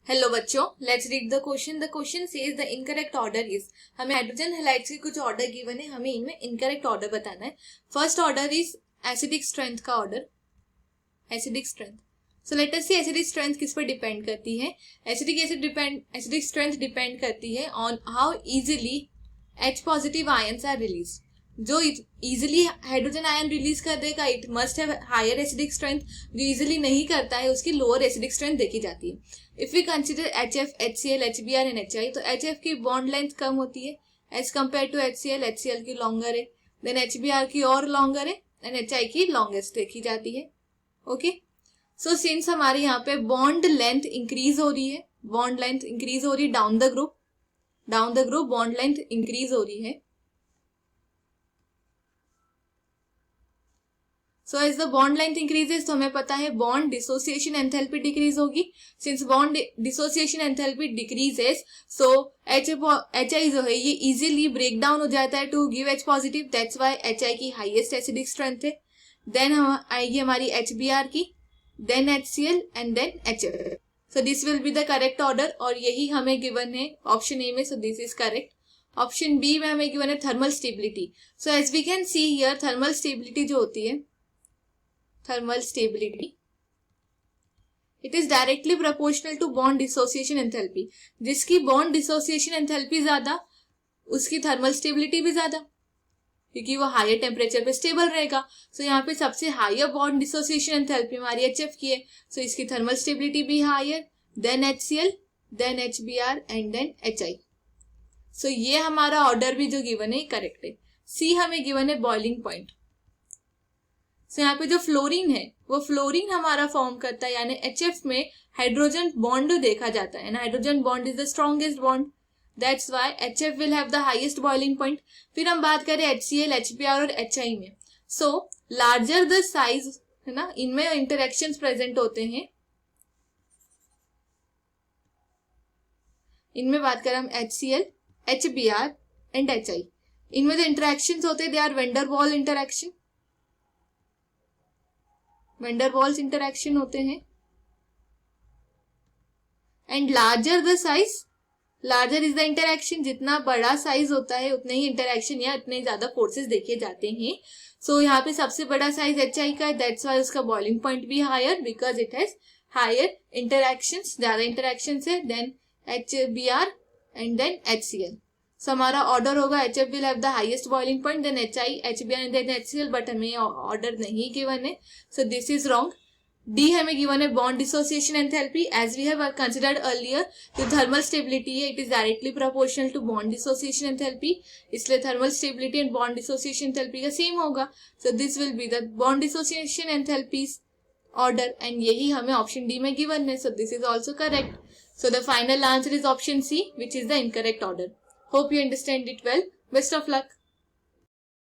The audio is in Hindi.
हेलो बच्चों, let's read the question. The question says the incorrect order is. हमें हाइड्रोजन हैलाइड्स के कुछ ऑर्डर गिवन है, हमें इनमें इनकरेक्ट ऑर्डर बताना है. First order is acidic strength का order. Acidic strength. So let us see acidic strength किस पर डिपेंड करती है. एसिडिक स्ट्रेंथ डिपेंड करती है on how easily H positive ions are release. जो इजिली हाइड्रोजन आयन रिलीज कर देगा it must have higher acidic strength. जो इजिली नहीं करता है उसकी लोअर एसिडिक स्ट्रेंथ देखी जाती है. If we consider HF, HCl, HBr and HI, तो HF की बॉन्ड लेंथ कम होती है as compare to HCl. HCl की लॉन्गर है, देन HBr की और लॉन्गर है एंड HI की लॉन्गेस्ट देखी जाती है. ओके, सो सिंस हमारे यहाँ पे बॉन्ड लेंथ इंक्रीज हो रही है, बॉन्ड लेंथ इंक्रीज हो रही है down the group bond length increase हो रही है. So as the bond length increases, तो हमें पता है बॉन्ड डिसोसिएशन एंथैल्पी डिक्रीज होगी. Since bond dissociation enthalpy decreases, so HI जो है ये इजीली ब्रेक डाउन हो जाता है to give H positive. That's why HI की हाईएस्ट एसिडिक स्ट्रेंथ है. देन आएगी हमारी HBr की, then HCl and then HF. So this will be the correct order और यही हमें गिवन है ऑप्शन ए में. So this is correct. Option B में हमें गिवन है thermal stability. So as we can see here, thermal stability जो होती है, thermal stability, it is directly proportional to bond dissociation enthalpy. जिसकी bond dissociation enthalpy ज्यादा उसकी thermal stability भी ज्यादा, क्योंकि वो हायर टेम्परेचर पे स्टेबल रहेगा. सो यहाँ पे सबसे हायर बॉन्ड डिसोसिएशन एंथैल्पी हमारी HF की है. सो इसकी थर्मल स्टेबिलिटी भी higher, then HCl, then HBr and then HI. So ये हमारा ऑर्डर भी जो गिवन है करेक्ट है. सी हमें गिवन है बॉइलिंग पॉइंट. तो यहाँ पे जो फ्लोरीन है वो फ्लोरीन हमारा फॉर्म करता है, यानी HF में हाइड्रोजन बॉन्ड देखा जाता है. Hydrogen bond is the strongest bond. That's why HF will have the highest boiling point. फिर हम बात करें HCl, HBr और HI में. सो लार्जर द साइज है ना, इनमें इंटरेक्शंस प्रेजेंट होते हैं. इनमें बात करें हम HCl, HBr एंड HI, इनमें जो इंटरेक्शंस होते हैं they are van der Waals interaction. Van der Waals interaction होते हैं. And larger the size, larger is the interaction. जितना बड़ा साइज होता है उतने ही इंटरेक्शन या उतने ज्यादा फोर्सेस देखे जाते हैं. सो यहाँ पे सबसे बड़ा साइज HI का है. दैट्स वाई उसका बॉइलिंग पॉइंट भी higher, because it has higher interactions, ज्यादा इंटरेक्शंस है then HBr and then HCl. So हमारा ऑर्डर होगा HF will have the highest boiling point, then HI, HBr and then HCl. But हमें ऑर्डर नहीं गिवन है, so this is wrong. D हमें गिवन है bond dissociation enthalpy. As we have considered earlier, जो थर्मल स्टेबिलिटी है it is directly proportional to bond dissociation enthalpy, इसलिए thermal stability and bond dissociation enthalpy का सेम होगा. So this will be the bond dissociation enthalpy order and यही हमें ऑप्शन डी में गिवन है. So this is also correct. So the final answer is option C, which is the incorrect order. Hope you understand it well. Best of luck.